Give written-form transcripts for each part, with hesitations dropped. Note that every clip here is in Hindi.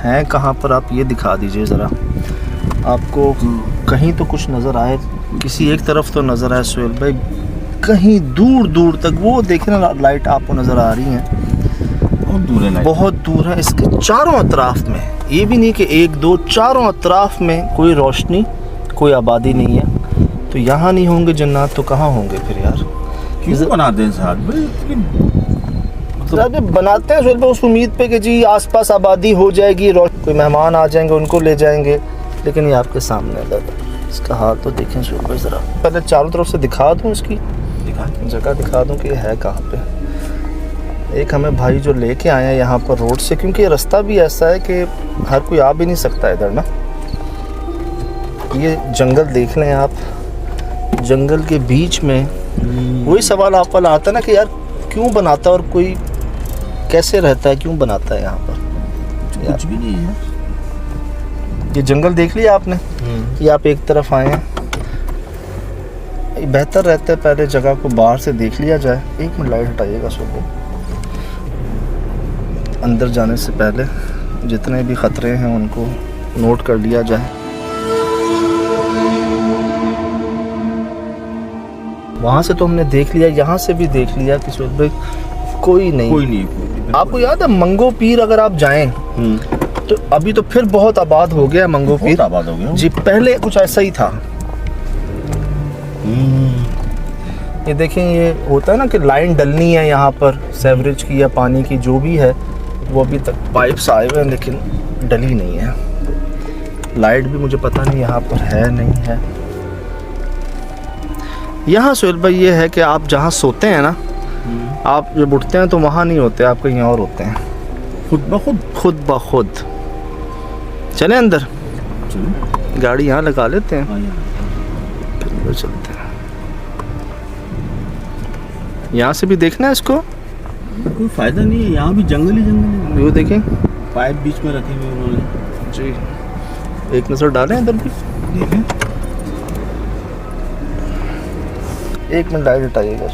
हैं कहाँ पर, आप ये दिखा दीजिए ज़रा। आपको कहीं तो कुछ नज़र आए, किसी एक तरफ तो नज़र आए सुहेल भाई, कहीं दूर दूर तक वो देखें ना, लाइट आपको नज़र आ रही हैं, बहुत दूर है, बहुत दूर है। इसके चारों अतराफ में, ये भी नहीं कि एक दो, चारों अतराफ में कोई रोशनी, कोई आबादी नहीं है। तो यहाँ नहीं होंगे जन्नत तो कहाँ होंगे फिर यार? क्यों बनाते हैं साथ भाई? तो बनाते हैं सुहेल भाई उस उम्मीद पे कि जी आसपास आबादी हो जाएगी, कोई मेहमान आ जाएंगे उनको ले जाएंगे, लेकिन ये आपके सामने इसका हाल तो देखें सुहेल भाई ज़रा। पहले चारों तरफ से दिखा दूँ, इसकी जगह दिखा दूँ कि ये है कहाँ पे। एक हमें भाई जो लेके आए हैं यहाँ पर रोड से, क्योंकि ये रास्ता भी ऐसा है कि हर कोई आ भी नहीं सकता इधर ना। ये जंगल देख लें आप, जंगल के बीच में। वही सवाल आप वाला आता है ना कि यार क्यों बनाता है और कोई कैसे रहता है, क्यों बनाता है यहाँ पर? कुछ भी नहीं है। ये जंगल देख लिया आपने, ये आप एक तरफ आए हैं, बेहतर रहता है पहले जगह को बाहर से देख लिया जाए। एक मिनट लाइट हटाइएगा सुबह, अंदर जाने से पहले जितने भी ख़तरे हैं उनको नोट कर लिया जाए। वहाँ से तो हमने देख लिया, यहाँ से भी देख लिया कि सुहेल भाई कोई नहीं। आपको याद है मंगो पीर अगर आप जाएं तो अभी तो फिर बहुत आबाद हो गया मंगो पीर, आबाद हो गया जी, पहले कुछ ऐसा ही था। ये देखें, ये होता है ना कि लाइन डलनी है यहाँ पर सेवरेज की या पानी की, जो भी है वो अभी तक पाइप्स आए हुए हैं लेकिन डली नहीं है। लाइट भी मुझे पता नहीं यहाँ पर है नहीं है। यहाँ सुहेल भाई ये है कि आप जहाँ सोते हैं ना, आप जब उठते हैं तो वहाँ नहीं होते, आप कहीं और होते हैं, खुद ब खुद। चले अंदर, गाड़ी यहाँ लगा लेते हैं, फिर चलते हैं। यहाँ से भी देखना है इसको, कोई फायदा नहीं है, यहाँ भी जंगल ही जंगल है। वो देखें पाइप बीच में रखे हुए उन्होंने जी, एक नज़र डालें इधर भी। देखें, एक मिनट लाइट हटाइएगा,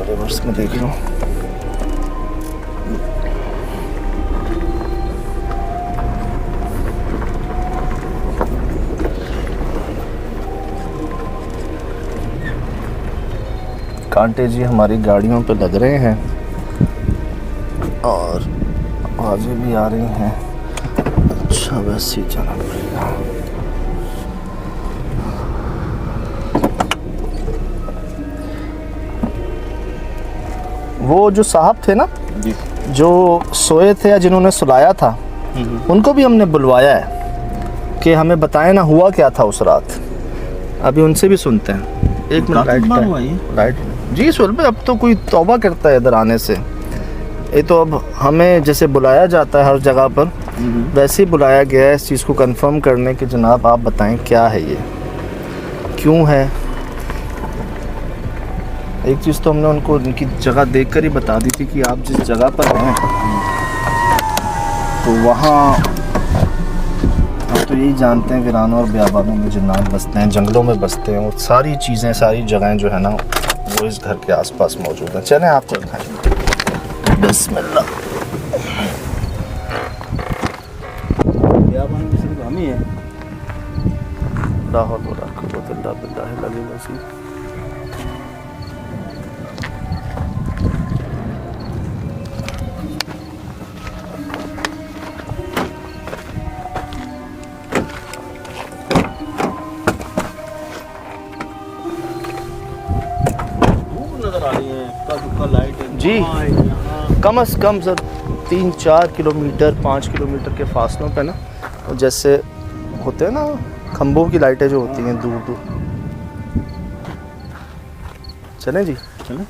रिवर्स में देख लो। कांटे जी हमारी गाड़ियों पे लग रहे हैं और आवाज़ें भी आ रही हैं। अच्छा, वैसे ही जाना पड़ेगा। वो जो साहब थे ना जी, जो सोए थे या जिन्होंने सुलाया था, उनको भी हमने बुलवाया है कि हमें बताएं ना हुआ क्या था उस रात। अभी उनसे भी सुनते हैं। एक मिनट लाइट जी सुहेल भाई, अब तो कोई तौबा करता है इधर आने से। ये तो अब हमें जैसे बुलाया जाता है हर जगह पर, वैसे ही बुलाया गया है इस चीज़ को कंफर्म करने कि जनाब आप बताएं क्या है ये, क्यों है। एक चीज़ तो हमने उनको उनकी जगह देखकर ही बता दी थी कि आप जिस जगह पर हैं तो वहाँ हम तो यही जानते हैं वीरानों और बियाबानों में जिन्नात बसते हैं, जंगलों में बसते हैं, और सारी चीज़ें, सारी जगहें जो है ना वो इस घर के आसपास मौजूद हैं। चलें आपको दिखाएं। बिस्मिल्लाह। बियाबान की सिर्फ हम ही है। ला हौल वला कुव्वता इल्ला बिल्लाहिल अलील अज़ीम। नजर आ रही है, का लाइट है जी, कम से कम सर 3-4 किलोमीटर 5 किलोमीटर के फासलों पे ना, जैसे होते हैं ना खंभों की लाइटें जो होती हैं दूर दूर। चलें जी, चलें।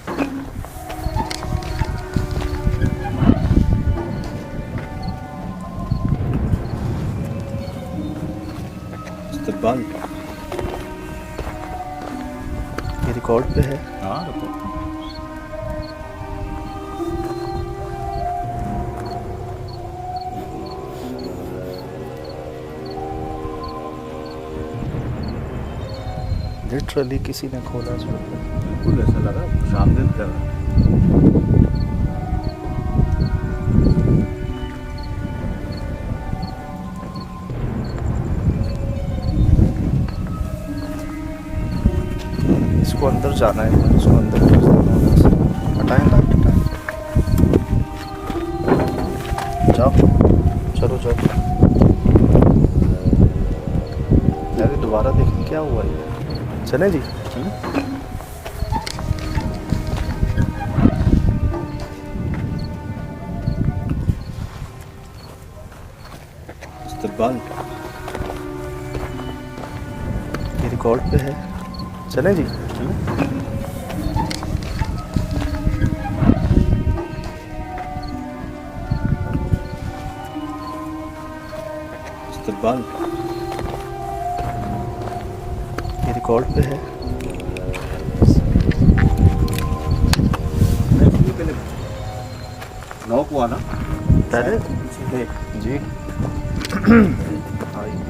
इस्तकबाल ये रिकॉर्ड पे है। हाँ, लिटरली किसी ने खोला जो बिल्कुल ऐसा लगा शामदिन कर रहा। को अंदर जाना है, इसको अंदर भेज देना है। बस हटाएं लाइट, हटाएं, जाओ, चलो जाओ। यार दोबारा देखें क्या हुआ ये। चलें जी, इस्तकबाल ये रिकॉर्ड पे है। चलें जी, इस्तकबाल ये रिकॉर्ड पे है। पहले नौ को आना पहले सीधे जी आइए।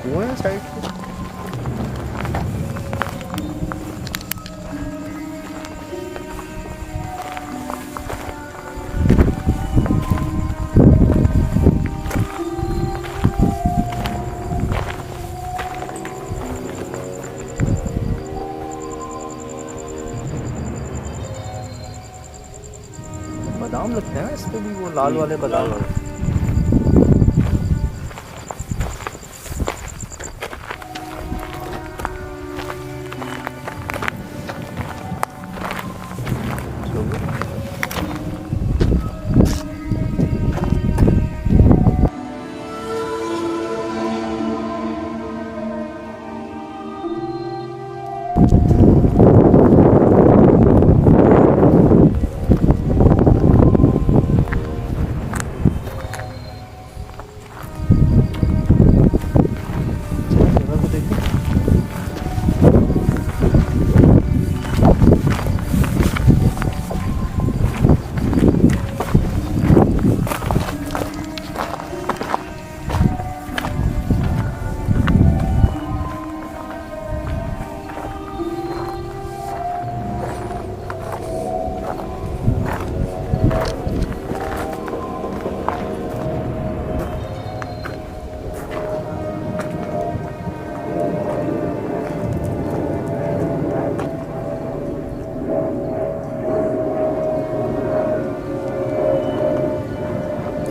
कुआं है साइड पे। बादाम लगते हैं इस पे भी, वो लाल वाले बादाम वाले।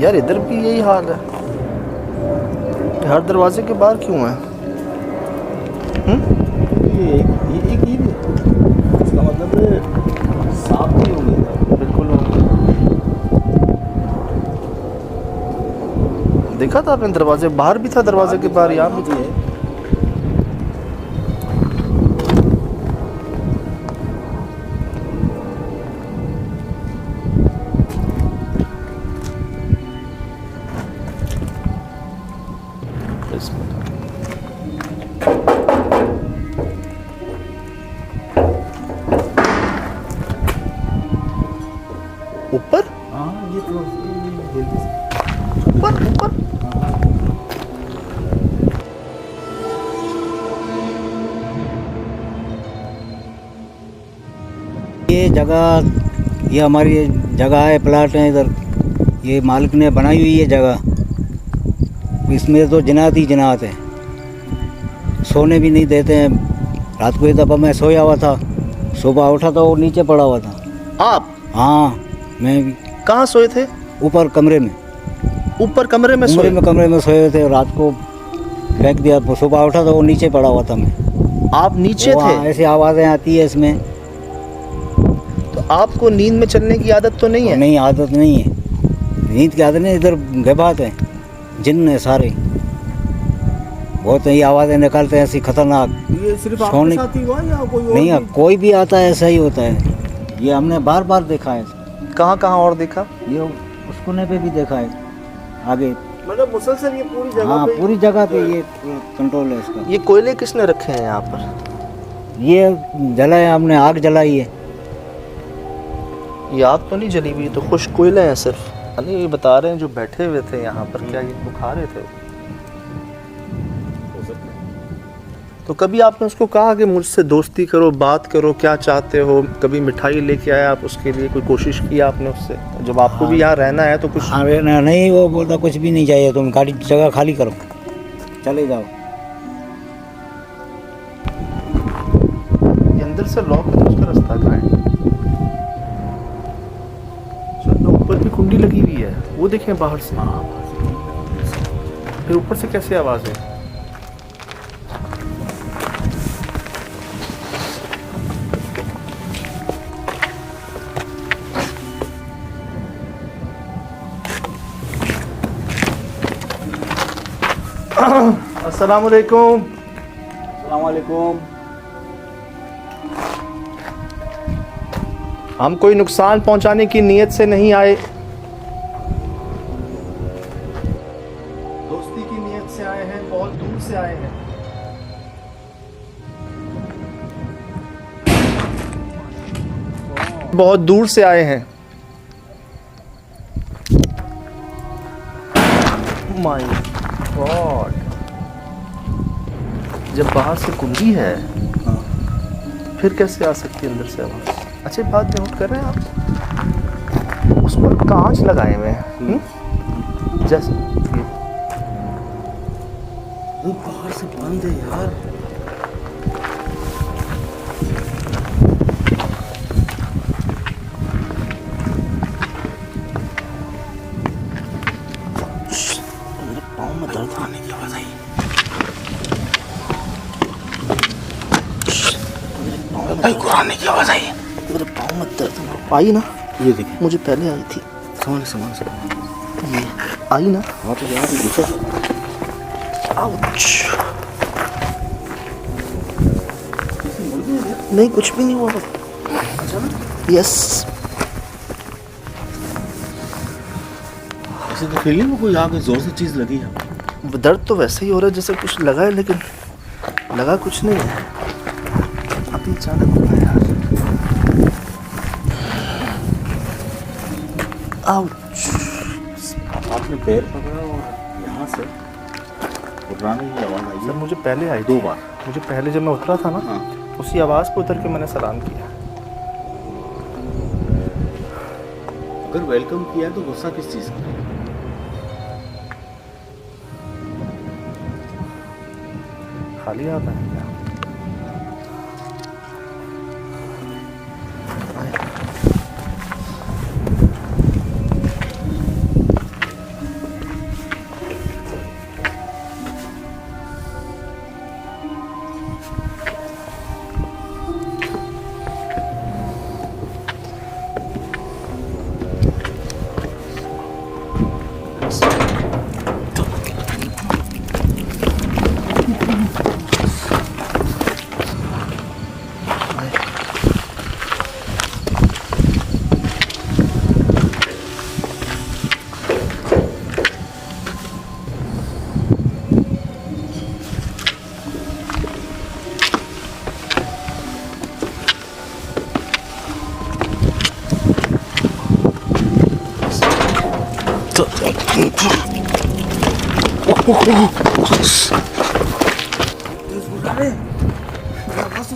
यार इधर भी यही हाल है, हर दरवाजे के बाहर क्यों है? ये एक ही नहीं, इसका मतलब साफ नहीं होंगे। बिल्कुल देखा था आपने, दरवाजे बाहर भी था, दरवाजे के बाहर यहाँ भी था। है। ऊपर हाँ ये तो जल्दी से ऊपर ऊपर ये जगह, ये हमारी जगह है, प्लाट है इधर, ये मालिक ने बनाई हुई है जगह। इसमें तो जनात ही जनात है, सोने भी नहीं देते हैं। रात को एक दफ़ा मैं सोया हुआ था, सुबह उठा तो वो नीचे पड़ा हुआ था। आप हाँ, मैं भी कहाँ सोए थे? ऊपर कमरे में, ऊपर कमरे में सोए? कमरे में सोए थे। रात को फेंक दिया, तो सुबह उठा तो वो नीचे पड़ा हुआ था। मैं आप नीचे वो, थे? हाँ, ऐसी आवाज़ें आती है इसमें। तो आपको नींद में चलने की आदत तो नहीं है? नहीं, आदत नहीं है, नींद की आदत नहीं। इधर गबात है, जिन्न है सारे, बहुत ही आवाज़ें निकालते हैं ऐसी खतरनाक। ये सिर्फ आपके सोने- साथ ही हुआ या कोई और नहीं, भी? कोई भी आता है ऐसा ही होता है। ये हमने बार बार देखा है। कहाँ कहाँ और देखा? ये उस कोने पे भी देखा है, आगे। मतलब मुसलसल ये पूरी जगह हाँ, पे पूरी जगह पे ये कंट्रोल है इसका। ये कोयले किसने रखे हैं यहाँ पर? ये जलाए, हमने आग जलाई है। ये आग तो नहीं जली हुई, तो खुश कोयले हैं सिर्फ। नहीं, ये बता रहे हैं जो बैठे हुए थे यहाँ पर, क्या ये बुखा रहे थे? तो कभी आपने उसको कहा कि मुझसे दोस्ती करो, बात करो, क्या चाहते हो? कभी मिठाई लेके आया आप उसके लिए, कोई कोशिश की आपने उससे? जब आपको भी यहाँ रहना है तो कुछ। अरे नहीं, वो बोलता कुछ भी नहीं चाहिए, तुम गाड़ी जगह खाली करो, चले जाओ। अंदर से लॉक है तो उसका रास्ता कहाँ है? चलो ऊपर भी कुंडी लगी हुई है, वो देखें बाहर से। फिर ऊपर से कैसे आवाज़ है? अस्सलामुअलैकुम। अस्सलामुअलैकुम। हम कोई नुकसान पहुंचाने की नीयत से नहीं आए, दोस्ती की नीयत से आए हैं, बहुत दूर से आए हैं। बहुत दूर से आए हैं। माय गॉड, जब बाहर से कुंडी है फिर कैसे आ सकती है अंदर से आवाज? अच्छी बात नोट कर रहे हैं आप, उस पर कांच लगाए हुए हैं जैसे वो बाहर से बंद है यार। मेरे पाँव में दर्द आने की आवाज आई। भाई कुराने की आवाज आई। मेरे पाँव में दर्द आई ना, ये देखिए, मुझे पहले आई थी, समझ ये आई ना। हाँ तो यहाँ पे घुसा। आउच। नहीं कुछ भी नहीं हुआ। यस, ऐसे तो फीलिंग में कोई आगे जोर से चीज लगी है। दर्द तो वैसे ही हो रहा है जैसे कुछ लगा है, लेकिन लगा कुछ नहीं है। अभी अचानक हुआ यार। आउच। आपने पैर पकड़ा और यहाँ से कुराने की आवाज आई सर है। मुझे पहले आई 2 बार। मुझे पहले जब मैं उतरा था ना, हाँ। उसी आवाज़ पे उतर के मैंने सलाम किया। अगर वेलकम किया तो गुस्सा किस चीज का? खाली हाथ है क्या?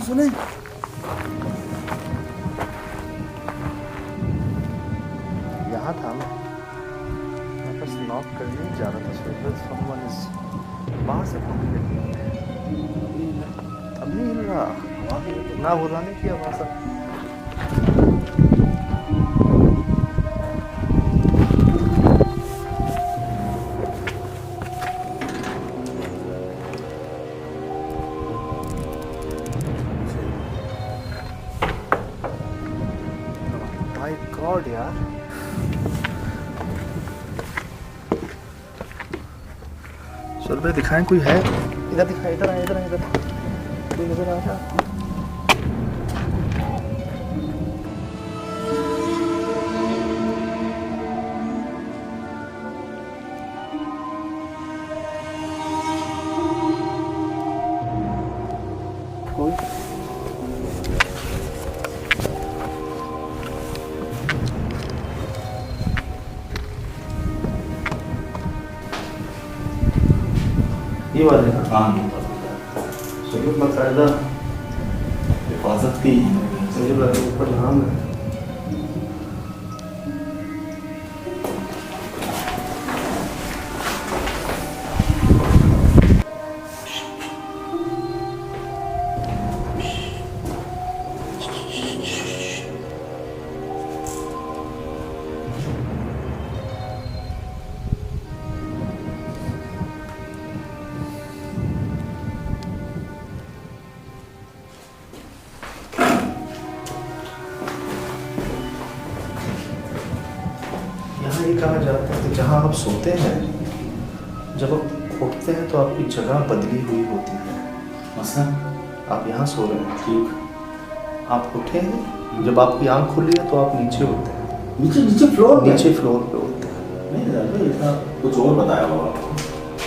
सुने यहाँ था मैं बस नॉक करने ही जा रहा था। someone is बाहर से फोन लगी। अब नहीं हिल रहा, ना हुर्राने की आवाज़। माय गॉड यार, चल भाई दिखाएं कोई है। इधर दिखाएं, इधर आए, इधर आए, इधर कोई नजर आ रहा? कोई ये वाले ना, हाँ चलो बाकायदा हिफाजत की। मुझे लगा ऊपर नाम है। इसलिए कहा जाता है कि जहाँ आप सोते हैं, जब आप उठते हैं तो आपकी जगह बदली हुई होती है। मसलन आप यहाँ सो रहे हैं, ठीक, आप उठे हैं, जब आपकी आंख खुली है तो आप नीचे होते हैं, नीचे नीचे फ्लोर पे? नीचे फ्लोर पे होते हैं। नहीं दादा, इतना कुछ और बताया होगा आपको।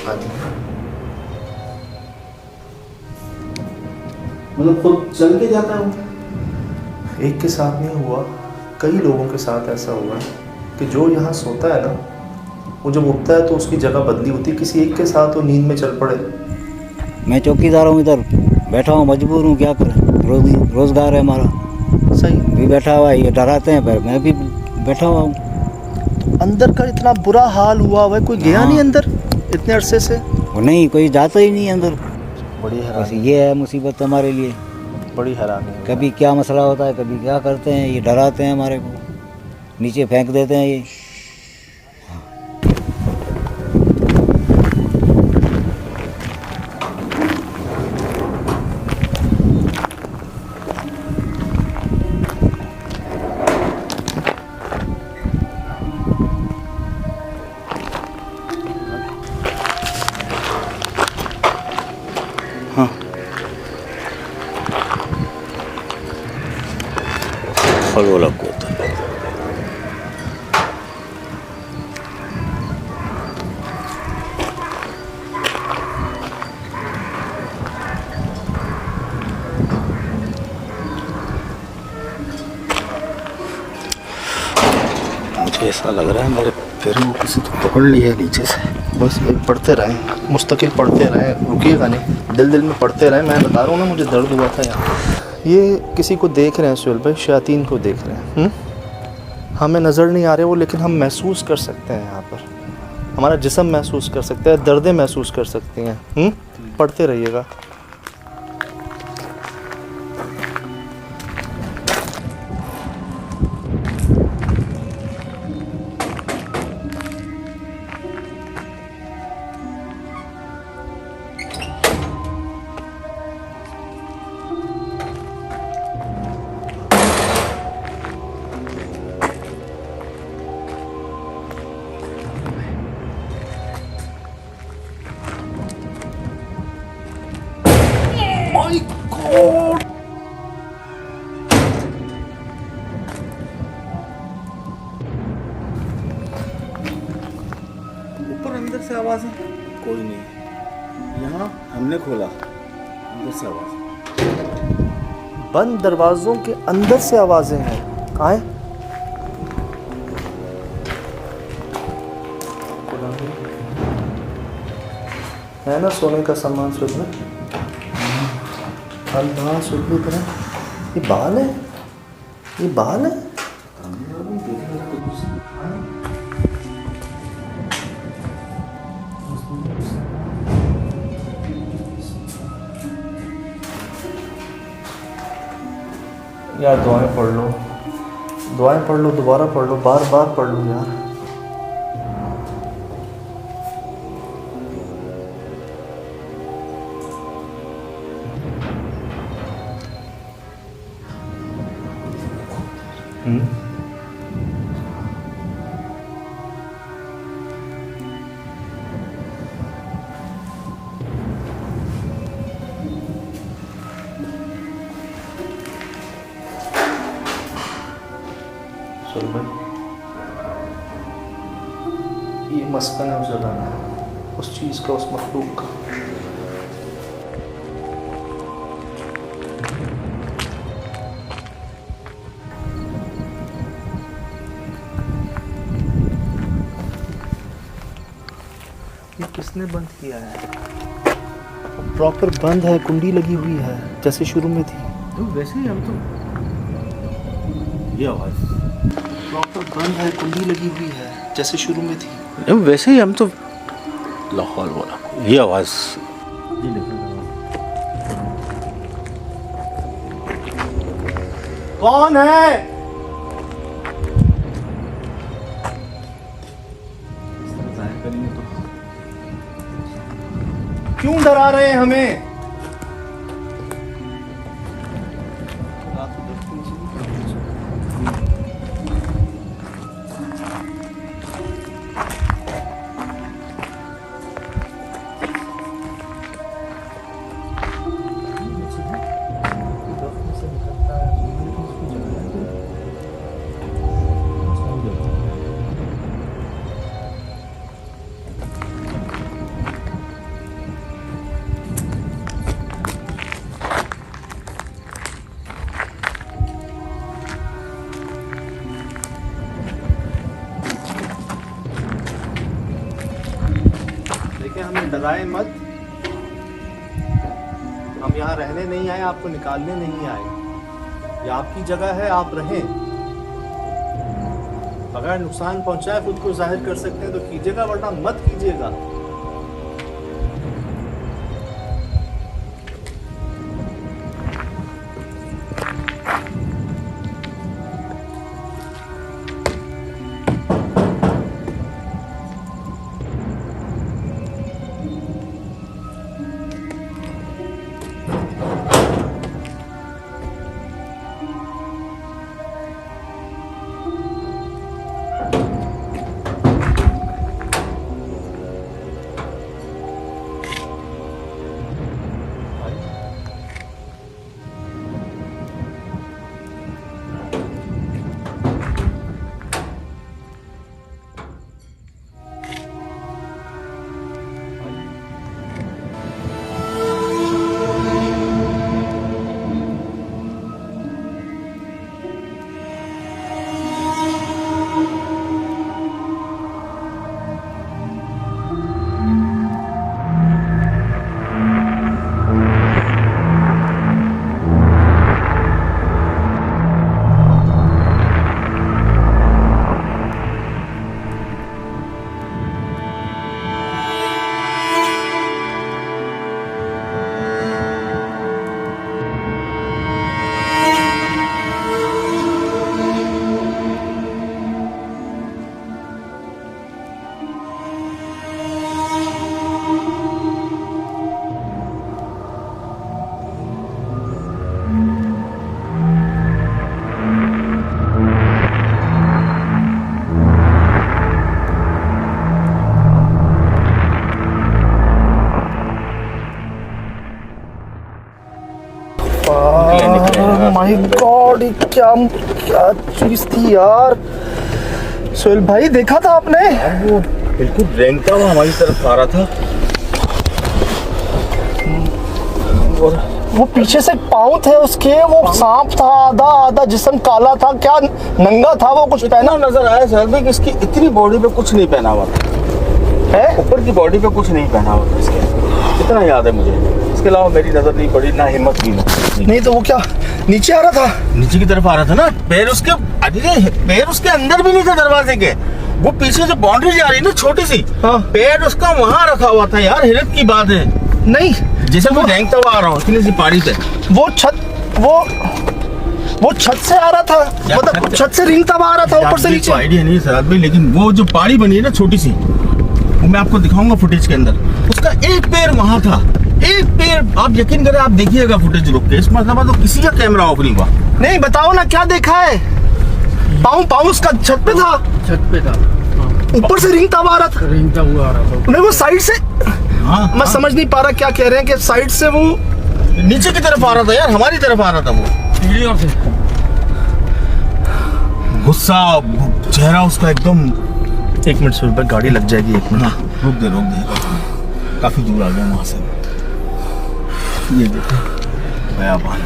हाँ जी। मतलब खुद चल के जाता हूँ? एक के साथ नहीं हुआ, कई लोगों के साथ ऐसा हुआ है कि जो यहाँ सोता है ना, वो जब उठता है तो उसकी जगह बदली होती है। किसी एक के साथ वो नींद में चल पड़े। मैं चौकीदार हूँ, इधर बैठा हूँ, मजबूर हूँ, क्या करें, रोज़गार है हमारा। सही। भी बैठा हुआ है, ये डराते हैं, पर मैं भी बैठा हुआ हूँ। अंदर का इतना बुरा हाल हुआ है, कोई गया हाँ। नहीं अंदर इतने अरसे से? वो नहीं, कोई जाता ही नहीं अंदर। बड़ी बस हैरानी, ये है मुसीबत हमारे लिए। बड़ी हैरानी है। कभी क्या मसला होता है, कभी क्या करते हैं, ये डराते हैं हमारे को, नीचे फेंक देते हैं ये। हाँ, फल वाला कोता। मुझे ऐसा लग रहा है मेरे पैरों को किसी तो पकड़ लिया है नीचे से। बस पढ़ते रहें, मुस्तकिल पढ़ते रहें, रुकिएगा नहीं, दिल दिल में पढ़ते रहें। मैं बता रहा हूँ ना, मुझे दर्द हुआ था यहाँ। ये किसी को देख रहे हैं सुहेल भाई, शयातीन को देख रहे हैं। हमें नज़र नहीं आ रहे वो, लेकिन हम महसूस कर सकते हैं। यहाँ पर हमारा जिस्म महसूस कर सकता है, दर्दें महसूस कर सकती हैं। पढ़ते रहिएगा। My God! ऊपर अंदर से आवाज़ है? कोई नहीं। यहाँ हमने खोला, अंदर से आवाज़। बंद दरवाजों के अंदर से आवाजें हैं। आए, है ना सोने का सामान सुध में? अल्लाह सुध करें। ये बाल है, ये बाल है। यार दुआएं पढ़ लो, दुआएं पढ़ लो, दोबारा पढ़ लो, बार बार पढ़ लो यार। सुन भाई, ये मस्कन है उस जगह में, उस चीज़ का, उस मखलूक का। ये किसने बंद किया है? प्रॉपर बंद है, कुंडी लगी हुई है जैसे शुरू में थी। तो वैसे ही हम तो ये आवाज़ प्रॉपर बंद है, कुंडी लगी हुई है जैसे शुरू में थी। नहीं, वैसे ही हम तो लाहौल वाला ये आवाज़। कौन है? क्यों डरा रहे हैं हमें? देखिए, हमें डराए मत। हम यहाँ रहने नहीं आए, आपको निकालने नहीं आए। ये आपकी जगह है, आप रहें। अगर नुकसान पहुंचाए खुद को जाहिर कर सकते हैं तो कीजिएगा, वरना मत कीजिएगा। माय गॉड, क्या क्या चीज थी यार। सोहेल भाई, देखा था आपने? वो बिल्कुल रेंगता हुआ हमारी तरफ आ रहा था। और वो पीछे से पाँव थे उसके, वो सांप था, आधा आधा जिस्म काला था, क्या नंगा था वो, कुछ पहना नजर आया सर भाई कि इसकी इतनी बॉडी पे कुछ नहीं पहना हुआ था, है? ऊपर की बॉडी पे कुछ नहीं पहना हुआ था इसके, इतना याद है मुझे। इसके अलावा मेरी नजर नहीं पड़ी, ना हिम्मत की ना। नहीं तो वो क्या नीचे आ रहा था? नीचे की तरफ आ रहा था ना, पैर उसके, अरे पैर उसके अंदर भी नहीं थे दरवाजे के, वो पीछे से बाउंड्री जा रही ना छोटी सी, हाँ। पैर उसका वहाँ रखा हुआ था यार। हैरत की बात है, नहीं जैसे मैं रेंगता हुआ आ रहा हूँ इतनी सी पहाड़ी पे। वो छत से आ रहा था, मतलब छत से रेंगता हुआ आ रहा था ऊपर से नीचे। आइडिया नहीं सर भाई, लेकिन वो जो पहाड़ी बनी है ना छोटी सी, वो मैं आपको दिखाऊंगा फुटेज के अंदर, उसका एक पैर वहाँ था, एक पैर। आप यकीन करें, आप देखिएगा फुटेज रुक के, इस मतलब तो किसी का कैमरा ऑफ नहीं हुआ। नहीं, बताओ ना क्या देखा है? पाँव उसका छत पे था, छत पे था, ऊपर से रेंगता हुआ आ रहा था, रेंगता हुआ आ रहा था। नहीं वो साइड से, हाँ, मैं समझ नहीं पा रहा क्या कह रहे हैं कि साइड से वो नीचे की तरफ आ रहा था यार, हमारी तरफ आ रहा था वो, सीढ़ियों से। गुस्सा चेहरा उसका एकदम। एक मिनट सुन पर, गाड़ी लग जाएगी, एक मिनट। हाँ, रुक दे, काफी दूर आ गया वहां से। ये देखो बयाबान।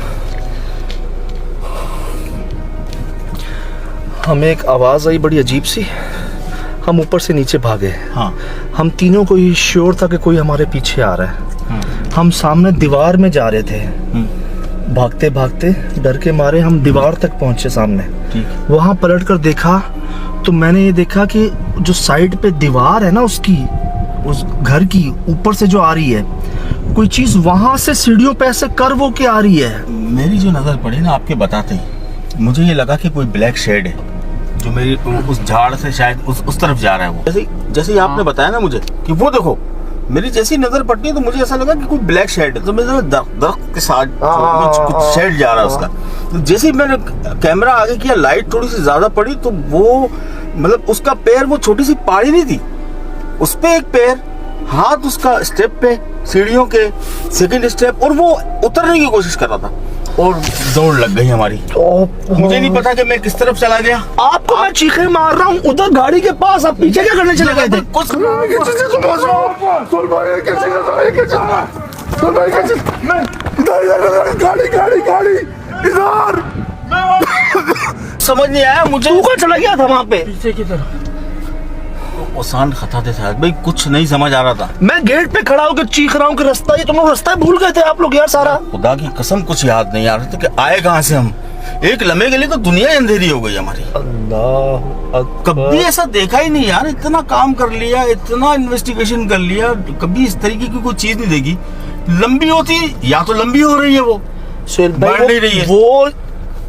हमें एक आवाज़ आई बड़ी अजीब सी, हम ऊपर से नीचे भागे। हाँ, हम तीनों को ये श्योर था कि कोई हमारे पीछे आ रहा है। हम सामने दीवार में जा रहे थे, भागते भागते डर के मारे हम दीवार तक पहुंचे सामने। ठीक। वहाँ पलट कर देखा तो मैंने ये देखा कि जो साइड पे दीवार है ना उसकी, उस घर की ऊपर से जो आ रही है कोई चीज, वहां से सीढ़ियों पे ऐसे कर्व होके आ रही है। मेरी जो नजर पड़ी ना आपके बताते ही, मुझे ये लगा कि कोई ब्लैक शेड है जो मेरी उस झाड़ से शायद उस तरफ जा रहा है। वो जैसे ही आपने बताया ना मुझे कि वो देखो मेरी जैसी नजर पड़ती है तो मुझे ऐसा लगा कि कोई ब्लैक शेड है, तो मैं दरख्त के साथ कुछ शेड जा रहा है उसका। तो जैसे ही मैंने कैमरा आगे किया, लाइट थोड़ी सी ज्यादा पड़ी, तो वो मतलब उसका पैर, वो छोटी सी पहाड़ी नहीं थी, उस पे एक पैर, हाथ उसका स्टेप पे, सीढ़ियों के सेकंड स्टेप, और वो उतरने की कोशिश कर रहा था और दौड़ लग गई हमारी। मुझे नहीं पता कि मैं किस तरफ चला गया। आपको मैं चीखे मार रहा हूँ उधर गाड़ी के पास, आप पीछे क्या करने चले गए थे? कुछ समझ नहीं आया मुझे। तू कहाँ चला गया था वहाँ पे? पीछे की तरफ ओसान खता थे शायद भाई, कुछ नहीं समझ आ रहा था। मैं गेट पे खड़ा होकर चीख रहा हूँ कि रास्ता, ये तुम लोग रास्ता भूल गए थे आप लोग यार सारा। खुदा की कसम कुछ याद नहीं आ रहा था कि आए कहाँ से हम। एक लम्हे के लिए तो दुनिया ही अंधेरी हो गई हमारी। अल्लाह कभी ऐसा देखा ही नहीं यार, इतना काम कर लिया, इतना इन्वेस्टिगेशन कर लिया, कभी इस तरीके की कोई चीज नहीं देखी। लंबी होती, या तो लंबी हो रही है वो, बढ़ नहीं रही है। वो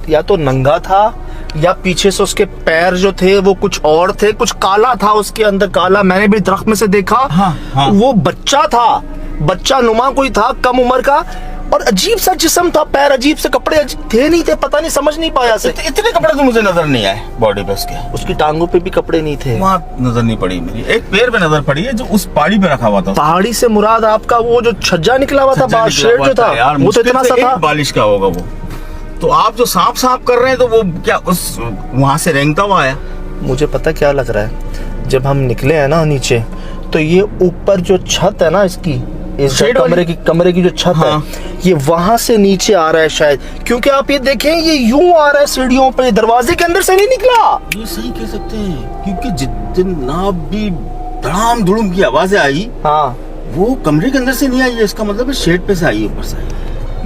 या तो नंगा था, या पीछे से उसके पैर जो थे वो कुछ और थे, कुछ काला था उसके अंदर, काला मैंने भी दरख्त में से देखा। हाँ। वो बच्चा था, बच्चा नुमा कोई था, कम उम्र का, और अजीब सा जिस्म था, पैर अजीब से, कपड़े थे नहीं थे, पता नहीं, समझ नहीं पाया से। इतने कपड़े तो मुझे नजर नहीं आए बॉडी पे उसके। उसकी टांगों पे भी कपड़े नहीं थे। वहाँ नजर नहीं पड़ी मेरी, एक पैर पे नजर पड़ी है जो उस पहाड़ी पे रखा हुआ था। पहाड़ी से मुराद आपका वो जो छज्जा निकला हुआ था, बाहर शेड जो था, यार, वो तो इतना सा था। बालिश का होगा वो। तो आप जो सांप कर रहे हैं, तो वो क्या उस वहां से रेंगता हुआ आया? मुझे पता क्या लग रहा है, जब हम निकले हैं ना नीचे, तो ये ऊपर जो छत है ना इसकी, इस कमरे की जो छत है, ये वहां से नीचे आ रहा है शायद, क्योंकि आप ये देखें ये यूं आ रहा है सीढ़ियों पे, दरवाजे के अंदर से नहीं निकला। ये सही कह सकते हैं, क्योंकि जितना भी धड़ाम धुड़ुम की आवाजें आई, हाँ, वो कमरे के अंदर से नहीं आई है। इसका मतलब है शेड पे से आई, ऊपर से आई।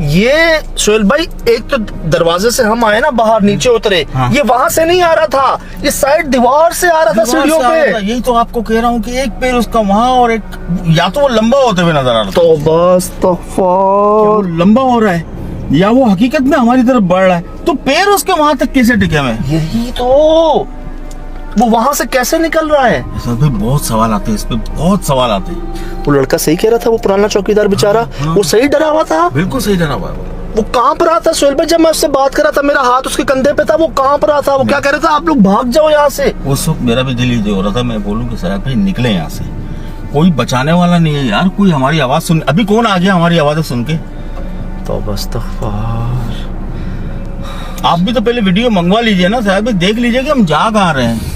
ये सोहेल भाई, एक तो दरवाजे से हम आए ना बाहर, नीचे उतरे, ये वहां से नहीं आ रहा था, ये साइड दीवार से आ रहा था सीढ़ियों पे। यही तो आपको कह रहा हूँ कि एक पैर उसका वहां, और एक, या तो वो लंबा होते हुए नजर आ रहा था, तो बस तो वो लंबा हो रहा है, या वो हकीकत में हमारी तरफ बढ़ रहा है। तो पैर उसके वहां तक कैसे टिके हुए? यही तो, वो वहां से कैसे निकल रहा है? सर भाई बहुत सवाल आते हैं इस पे, बहुत सवाल आते हैं। वो लड़का सही कह रहा था, वो पुराना चौकीदार बेचारा, वो सही डरा हुआ था, बिल्कुल सही डरा हुआ है। वो कांप रहा था सोहेल भाई, जब मैं उससे बात कर रहा था, मेरा हाथ उसके कंधे पे था, वो कांप रहा था। वो क्या कह रहा था, आप लोग भाग जाओ यहाँ से। उस वक्त मेरा भी दिल ही हो रहा था, मैं बोलूं कि सर भाई निकले यहाँ से, कोई बचाने वाला नहीं है यार, कोई हमारी आवाज सुन, अभी कौन आ गया हमारी आवाजें सुन के? तो बस तो आप भी तो पहले वीडियो मंगवा लीजिए ना साहब भाई, देख लीजिए कि हम जा कहाँ रहे हैं।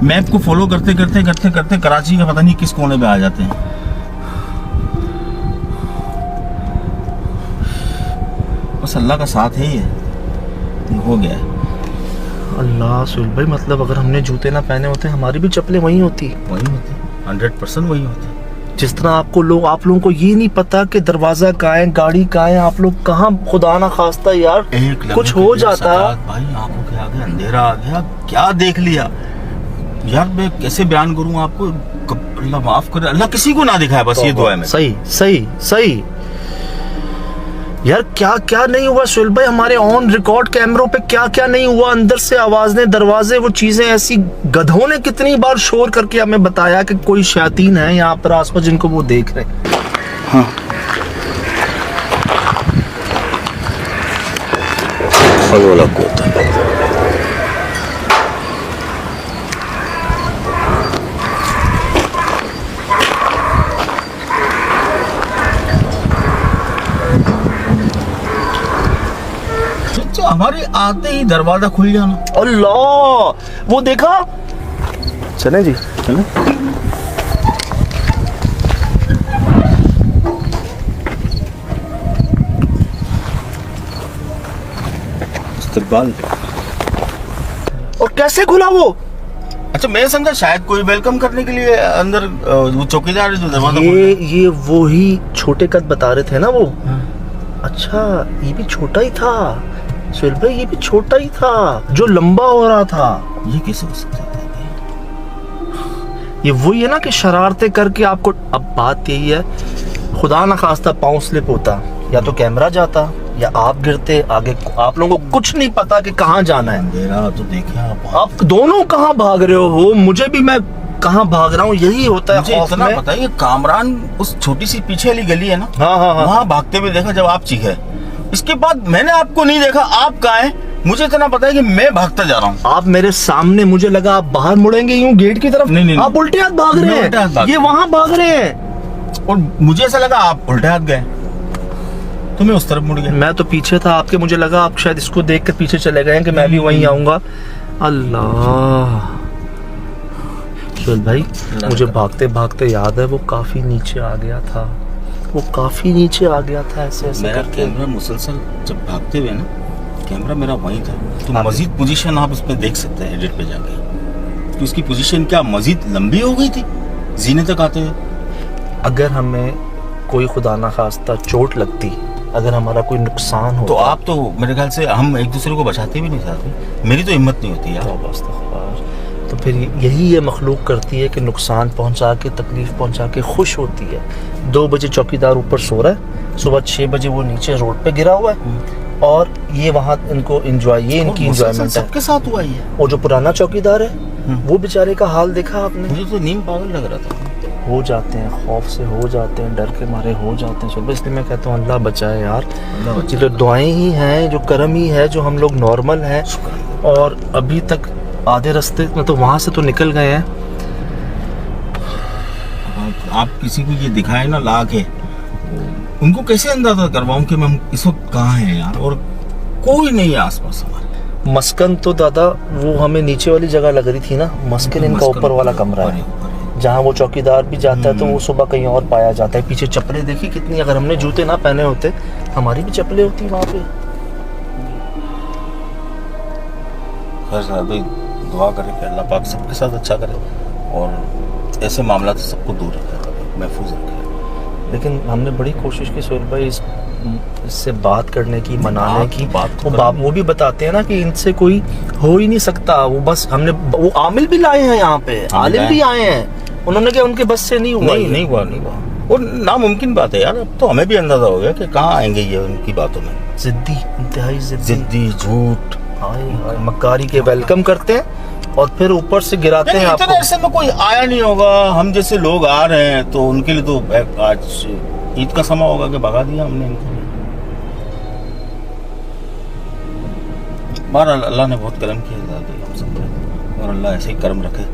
मैप को फॉलो करते करते कराची का पता नहीं किस कोने पे आ जाते हैं। बस अल्लाह का साथ है, ये हो गया है। अल्लाह सोहेल भाई, मतलब अगर हमने जूते ना पहने होते, हमारी भी चप्पलें वही होती, 100% वही होती। जिस तरह आप लोगों को ये नहीं पता कि दरवाजा कहाँ है, गाड़ी कहाँ है, आप लोग कहाँ, खुदा ना खास्ता यार कुछ हो जाता। भाई आंखों के आगे अंधेरा आ गया, क्या देख लिया यार, मैं कैसे बयान करूं आपको, अल्लाह माफ करे, अल्लाह किसी को ना दिखाए, बस ये दुआ है। सही यार, क्या क्या नहीं हुआ सोहेल भाई, हमारे ऑन रिकॉर्ड कैमरों पे क्या क्या नहीं हुआ। अंदर से आवाजें, दरवाजे, वो चीजें ऐसी, गधों ने कितनी बार शोर करके हमें बताया कि कोई शैतान है यहाँ पर आसपास जिनको वो देख रहे हैं। हाँ हमारे आते ही दरवाजा खुल जाना। अल्लाह, वो देखा, चले जी चले। इस्तकबाल। और कैसे खुला वो? अच्छा मैं समझा शायद कोई वेलकम करने के लिए अंदर वो चौकीदार जो दरवाजा ये वो ही छोटे कद बता रहे थे ना वो। अच्छा ये भी छोटा ही था सोहेल भाई, ये भी छोटा ही था जो लंबा हो रहा था। ये कैसे हो सकता है? ये वही है ना कि शरारतें करके आपको, अब बात यही है, खुदा ना खास्ता पाँव स्लिप होता, या तो कैमरा जाता या आप गिरते, आगे आप लोगों को कुछ नहीं पता कि कहाँ जाना है। अंधेरा तो देखे आप दोनों कहाँ भाग रहे हो? मुझे भी, मैं कहाँ भाग रहा हूँ, यही होता है मुझे खौफ इतना में। पता है ये कामरान उस छोटी सी पीछे वाली गली है ना, हाँ हाँ हाँ। वहाँ भागते हुए देखा जब आप चीखे। इसके बाद मैंने आपको नहीं देखा, आप कहाँ हैं मुझे इतना पता है कि मैं भागता जा रहा हूँ। आप मेरे सामने, मुझे लगा आप बाहर मुड़ेंगे यूं गेट की तरफ। नहीं, नहीं, आप उल्टे हाथ भाग रहे मैं उल्टे हाथ हैं, भाग ये रहा वहां भाग रहे हैं। और मुझे ऐसा लगा आप उल्टे हाथ गए, तो मैं उस तरफ मुड़ गया। मैं तो पीछे था आपके, मुझे लगा आप शायद इसको देख कर पीछे चले गए कि मैं भी वहीं आऊंगा। अल्लाह सुहेल भाई, मुझे भागते भागते याद है वो काफी नीचे आ गया था, वो काफी नीचे आ गया था ऐसे ऐसे मेरा करके। कैमरा मुसलसल जब भागते हुए ना, कैमरा मेरा वहीं था। तो हाँ। मजीद पोजीशन आप इसमें देख सकते हैं एडिट पे जाके कि उसकी पोजीशन क्या मजीद लंबी हो गई थी जीने तक आते हुए। अगर हमें कोई खुदा ना खास्ता चोट लगती, अगर हमारा कोई नुकसान हो तो आप तो मेरे ख्याल से हम एक दूसरे को बचाते भी नहीं चाहते। मेरी तो हिम्मत नहीं होती यार। तो फिर यही ये मखलूक करती है कि नुकसान पहुंचा के, तकलीफ पहुंचा के खुश होती है। 2 बजे चौकीदार ऊपर सो रहा है, सुबह 6 बजे वो नीचे रोड पे गिरा हुआ है और ये वहाँ इनको एंजॉय, ये इनकी एंजॉयमेंट है। सबके साथ हुआ ही है। और जो पुराना चौकीदार है वो बेचारे का हाल देखा आपने। मुझे तो नींद पागल लग रहा था। हो जाते हैं, खौफ से हो जाते हैं, डर के मारे हो जाते हैं। सुबह इसलिए मैं कहता हूँ अल्लाह बचाए यार। अल्लाह बचाए। ये तो दुआएं ही हैं, जो करम ही है, जो हम लोग नॉर्मल हैं और अभी तक आधे रास्ते में तो वहाँ से तो निकल गए हैं। आप किसी को ये दिखाए ना ला के, उनको कैसे अंदाजा करवाऊं कि हम इस वक्त कहाँ हैं यार, और कोई नहीं है आसपास हमारे। मस्कन तो दादा वो हमें नीचे वाली जगह लग रही थी ना, मस्कन इनका ऊपर वाला कमरा है जहाँ वो चौकीदार भी जाता है तो वो सुबह कहीं और पाया जाता है। पीछे चप्पलें देखी कितनी, अगर हमने जूते ना पहने होते हमारी भी चप्पलें होती वहाँ पे। खैर साहब दुआ करें कि अल्लाह पाक सबके साथ अच्छा करे और ऐसे मामला से सबको दूर रखे, महफूज रखे। लेकिन हमने बड़ी कोशिश की सुहेल भाई इससे बात करने की, मनाने की। बात तो वो भी बताते हैं ना कि इनसे कोई हो ही नहीं सकता। वो बस हमने वो आमिल भी लाए हैं यहाँ पे, आलिम भी आए हैं, उन्होंने क्या उनके बस से नहीं हुआ। नहीं हुआ। और नामुमकिन बात है यार। अब तो हमें भी अंदाजा हो गया कि कहाँ आएंगे ये उनकी बातों में। जिद्दी, इंतहाई जिद्दी, झूठ, हाय मक्कारी के वेलकम करते हैं और फिर ऊपर से गिराते हैं इतने आपको। अरसे में कोई आया नहीं होगा। हम जैसे लोग आ रहे हैं तो उनके लिए तो आज ईद का समय होगा कि भगा दिया हमने इनको। बहरहाल अल्लाह ने बहुत करम किया हम सब पे और अल्लाह ऐसे ही करम रखे।